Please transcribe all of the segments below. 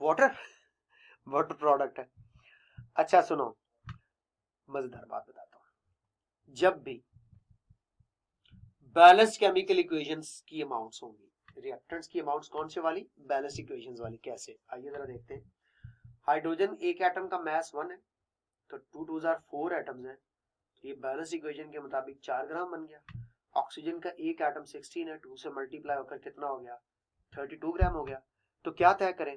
Water water product है। अच्छा सुनो, मजेदार बात बताता हूं। जब भी बैलेंस्ड केमिकल इक्वेशंस की अमाउंट्स होंगी, रिएक्टेंट्स की अमाउंट्स कौन से वाली? बैलेंस्ड इक्वेशंस वाली। कैसे? आइए जरा देखते हैं। हाइड्रोजन एक एटम का मास 1 है, तो 2 2 जार 4 एटम्स हैं, तो ये बैलेंस इक्वेशन के मुताबिक 4 ग्राम बन गया। ऑक्सीजन का एक एटम 16 है, 2 से मल्टीप्लाई होकर कितना हो गया? 32 ग्राम हो गया। तो क्या तय करें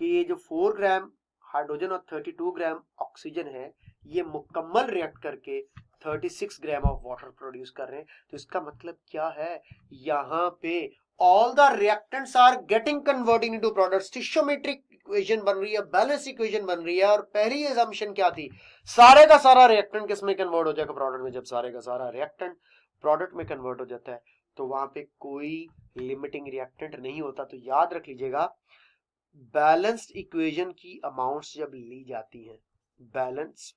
कि ये जो 4 ग्राम हाइड्रोजन और 32 ग्राम ऑक्सीजन है, ये मुकम्मल रिएक्ट करके 36 ग्राम ऑफ वाटर प्रोड्यूस कर रहे हैं। तो इसका मतलब क्या है? यहाँ पे all the reactants are getting converting into products. Stoichiometric equation बन रही है, बैलेंस इक्वेशन बन रही है। और पहली असम्पशन क्या थी? सारे का सारा रिएक्टेंट किस में कन्वर्ट हो जाएगा? प्रोडक्ट में। जब सारे का सारा रिएक्टेंट प्रोडक्ट में कन्वर्ट हो जाता है तो वहां पे कोई लिमिटिंग रिएक्टेंट नहीं होता। तो याद रख लीजिएगा, बैलेंस्ड इक्वेशन की अमाउंट्स जब ली जाती हैं, बैलेंस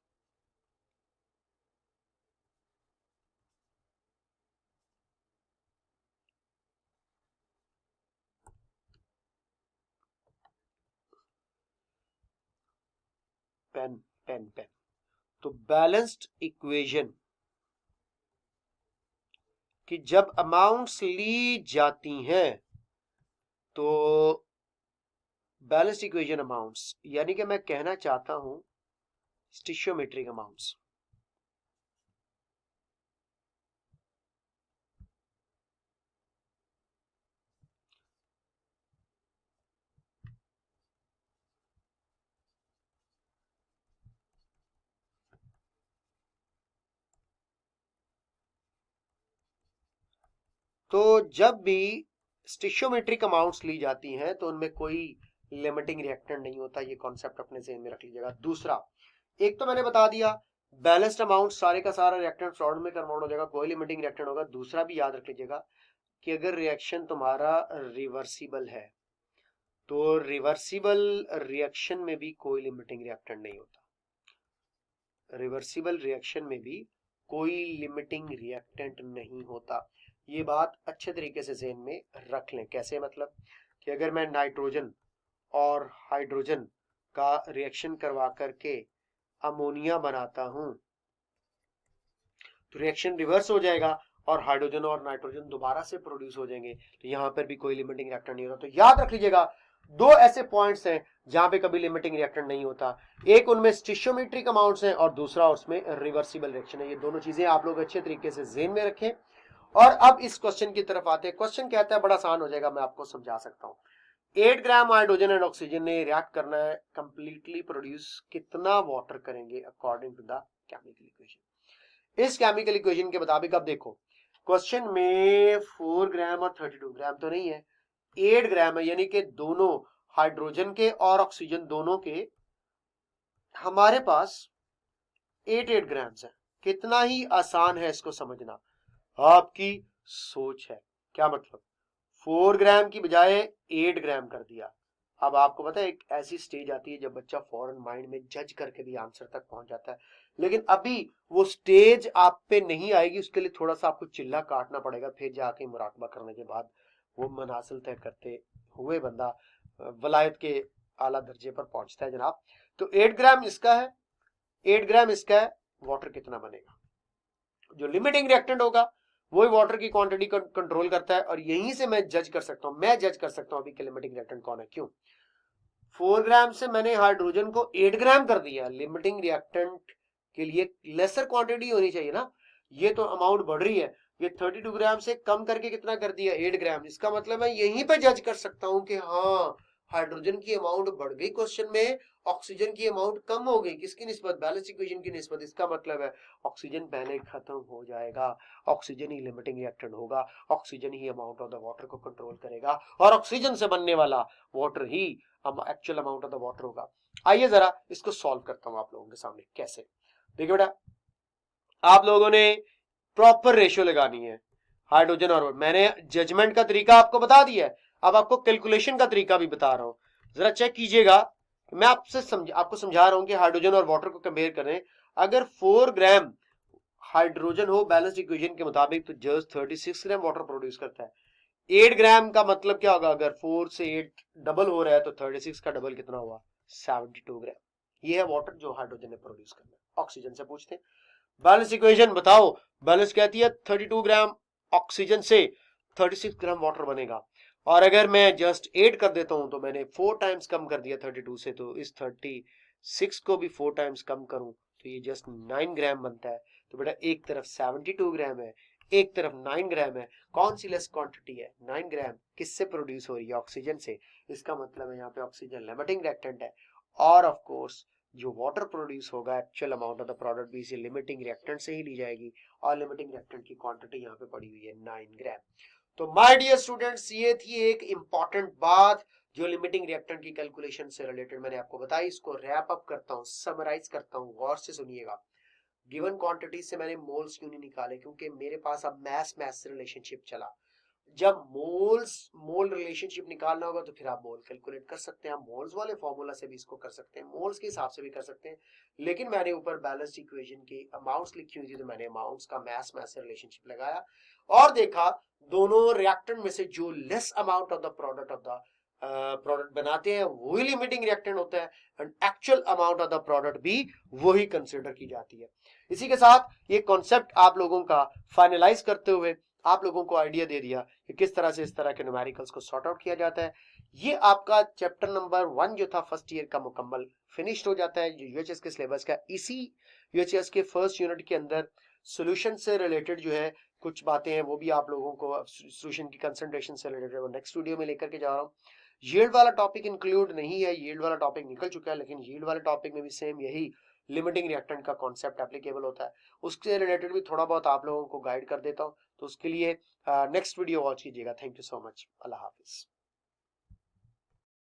पेन पेन पेन तो बैलेंस्ड इक्वेशन कि जब अमाउंट्स ली जाती हैं तो बैलेंस्ड इक्वेशन अमाउंट्स, यानी कि मैं कहना चाहता हूं स्टिशियोमेट्रिक अमाउंट्स। तो जब भी स्टिशियोमेट्रिक अमाउंट्स ली जाती हैं तो उनमें कोई लिमिटिंग रिएक्टेंट नहीं होता। ये कॉन्सेप्ट अपने ज़हन में रख लीजिएगा। दूसरा, एक तो मैंने बता दिया बैलेंस्ड अमाउंट सारे का सारा रिएक्टेंट सॉल्ट में कन्वर्ट हो जाएगा, कोई लिमिटिंग रिएक्टेंट होगा। दूसरा भी याद रख लीजिएगा कि अगर रिएक्शन तुम्हारा रिवर्सिबल है तो रिवर्सिबल रिएक्शन में भी कोई लिमिटिंग रिएक्टेंट नहीं होता। रिवर्सिबल रिएक्शन में भी कोई लिमिटिंग रिएक्टेंट नहीं होता। ये बात अच्छे तरीके से ज़हन में रख लें। कैसे? मतलब कि अगर मैं नाइट्रोजन और हाइड्रोजन का रिएक्शन करवा करके अमोनिया बनाता हूं तो रिएक्शन रिवर्स हो जाएगा और हाइड्रोजन और नाइट्रोजन दोबारा से प्रोड्यूस हो जाएंगे। तो यहां पर भी कोई लिमिटिंग रिएक्टेंट नहीं होता। तो याद रख लीजिएगा, दो ऐसे पॉइंट्स हैं जहां पे कभी लिमिटिंग रिएक्टेंट नहीं होता। एक उनमें स्टिशियोमेट्रिक अमाउंट्स हैं और दूसरा उसमें रिवर्सिबल रिएक्शन है। ये दोनों चीजें आप लोग अच्छे तरीके से ज़हन में रखें। और अब इस क्वेश्चन की तरफ आते हैं। क्वेश्चन कहता है, बड़ा आसान हो जाएगा, मैं आपको समझा सकता हूं। 8 ग्राम हाइड्रोजन एंड ऑक्सीजन ने रिएक्ट करना है, कंप्लीटली प्रोड्यूस कितना वाटर करेंगे according to the chemical equation. इस केमिकल इक्वेशन के मुताबिक अब देखो, क्वेश्चन में 4 ग्राम और 32 ग्राम तो नहीं है, 8 ग्राम है, यानी कि दोनों हाइड्रोजन के और ऑक्सीजन दोनों के हमारे पास 8 ग्राम है। कितना ही आसान है इसको समझना, आपकी सोच है। क्या मतलब? 4 ग्राम की बजाय 8 ग्राम कर दिया। अब आपको पता है एक ऐसी स्टेज आती है जब बच्चा फौरन माइंड में जज करके भी आंसर तक पहुंच जाता है, लेकिन अभी वो स्टेज आप पे नहीं आएगी। उसके लिए थोड़ा सा आपको चिल्ला काटना पड़ेगा, फिर जाके मुराकबा करने के बाद वो मंजिल तय करते हुए बंदा वलायत के आला दर्जे पर पहुंचता है जनाब। तो 8 ग्राम इसका है, 8 ग्राम इसका है। वाटर कितना बनेगा? जो लिमिटिंग रिएक्टेंट होगा वही वाटर की क्वांटिटी कंट्रोल करता है, और यहीं से मैं जज कर सकता हूं, मैं जज कर सकता हूं अभी के लिमिटिंग रिएक्टेंट कौन है। क्यों? 4 ग्राम से मैंने हाइड्रोजन को 8 ग्राम कर दिया। लिमिटिंग रिएक्टेंट के लिए लेसर क्वांटिटी होनी चाहिए ना। ये तो अमाउंट बढ़ रही है, ये 32 ग्राम से कम करके कितना कर दिया? 8 ग्राम। इसका मतलब मैं यहीं पे जज कर सकता हूं कि हाँ, हाइड्रोजन की अमाउंट बढ़ गई क्वेश्चन में, ऑक्सीजन की अमाउंट कम हो गई। किसकी निस्बत? बैलेंस इक्वेशन की निस्बत। इसका मतलब है ऑक्सीजन पहले खत्म हो जाएगा, ऑक्सीजन ही लिमिटिंग रिएक्टेंट होगा, oxygen he amount of the water को कंट्रोल करेगा, और ऑक्सीजन से बनने वाला water he actual amount of the water होगा। आइए जरा इसको सॉल्व करता हूं आप लोगों के सामने। कैसे? देखिए बेटा, आप लोगों ने प्रॉपर रेशियो लगानी है हाइड्रोजन और मैंने जजमेंट का तरीका आपको बता दिया है, अब आपको कैलकुलेशन का तरीका भी बता रहा हूं। जरा चेक कीजिएगा, मैं आपको समझा रहा हूं कि हाइड्रोजन और वाटर को कंपेयर करें। अगर 4 ग्राम हाइड्रोजन हो बैलेंस इक्वेशन के मुताबिक तो जस्ट 36 ग्राम वाटर प्रोड्यूस करता है। 8 ग्राम का मतलब क्या होगा, अगर 4 से 8 डबल हो रहा है तो 36 का डबल कितना हुआ, 72 ग्राम। ये है वाटर जो हाइड्रोजन ने प्रोड्यूस करना है। ऑक्सीजन से पूछते हैं बैलेंस इक्वेशन बताओ, बैलेंस कहती है 32 ग्राम ऑक्सीजन से 36 ग्राम वाटर बनेगा। और अगर मैं जस्ट 8 कर देता हूं तो मैंने 4 टाइम्स कम कर दिया 32 से, तो इस 36 को भी 4 टाइम्स कम करूं तो ये जस्ट 9 ग्राम बनता है। तो बेटा एक तरफ 72 ग्राम है, एक तरफ 9 ग्राम है, कौन सी लेस क्वांटिटी है, 9 ग्राम। किससे प्रोड्यूस हो रही है, ऑक्सीजन से। इसका मतलब है यहाँ पे ऑक्सीजन लिमिटिंग रिएक्टेंट है। और ऑफ कोर्स जो वाटर प्रोड्यूस होगा, actual amount of the product भी इसी लिमिटिंग रिएक्टेंट से ही ली जाएगी। और लिमिटिंग रिएक्टेंट की क्वांटिटी यहाँ पे पड़ी हुई है 9 ग्राम। तो माय डियर स्टूडेंट्स, ये थी एक इंपॉर्टेंट बात जो लिमिटिंग रिएक्टेंट की कैलकुलेशन से रिलेटेड मैंने आपको बताई। इसको रैप अप करता हूँ, समराइज करता हूँ, गौर से सुनिएगा। गिवन क्वांटिटी से मैंने मोल्स क्यों नहीं निकाले, क्योंकि मेरे पास अब मैस से रिलेशनशिप चला। जब मोल रिलेशनशिप निकालना होगा तो फिर आप मोल कैलकुलेट कर सकते हैं, आप मोल्स वाले फॉर्मूला से भी इसको कर सकते हैं, मोल्स के हिसाब से भी कर सकते हैं। लेकिन मैंने ऊपर बैलेंस्ड इक्वेशन की अमाउंट्स लिखी हुई थी तो मैंने अमाउंट्स का मैस से रिलेशनशिप लगाया और देखा दोनों रिएक्टेंट में से जो less amount of the product बनाते हैं वही लिमिटिंग रिएक्टेंट होता है, and actual amount of the product भी वही कंसिडर की जाती है। इसी के साथ ये कॉन्सेप्ट आप लोगों का फाइनलाइज करते हुए आप लोगों को आइडिया दे दिया कि किस तरह से इस तरह के न्यूमेरिकल्स को सॉर्ट आउट किया जाता है। ये आपका चैप्टर नंबर 1 जो था फर्स्ट ईयर का मुकम्मल फिनिश्ड हो जाता है, जो यूएचएस के सिलेबस का। इसी यूएचएस के फर्स्ट यूनिट के अंदर सॉल्यूशन से रिलेटेड जो है कुछ बातें हैं वो भी आप लोगों को, सॉल्यूशन की कंसंट्रेशन से रिलेटेड वो नेक्स्ट वीडियो में लेकर के जा रहा हूँ। यील्ड वाला टॉपिक इंक्लूड नहीं है, यील्ड वाला टॉपिक निकल चुका है, लेकिन यील्ड वाले टॉपिक में भी सेम यही लिमिटिंग रिएक्टेंट का कॉन्सेप्ट एप्लीकेबल होता है। उसके रिलेटेड भी थोड़ा बहुत आप लोगों को गाइड कर देता हूँ, तो उसके लिए नेक्स्ट वीडियो वॉच कीजिएगा। Thank you so much, Allah Hafiz.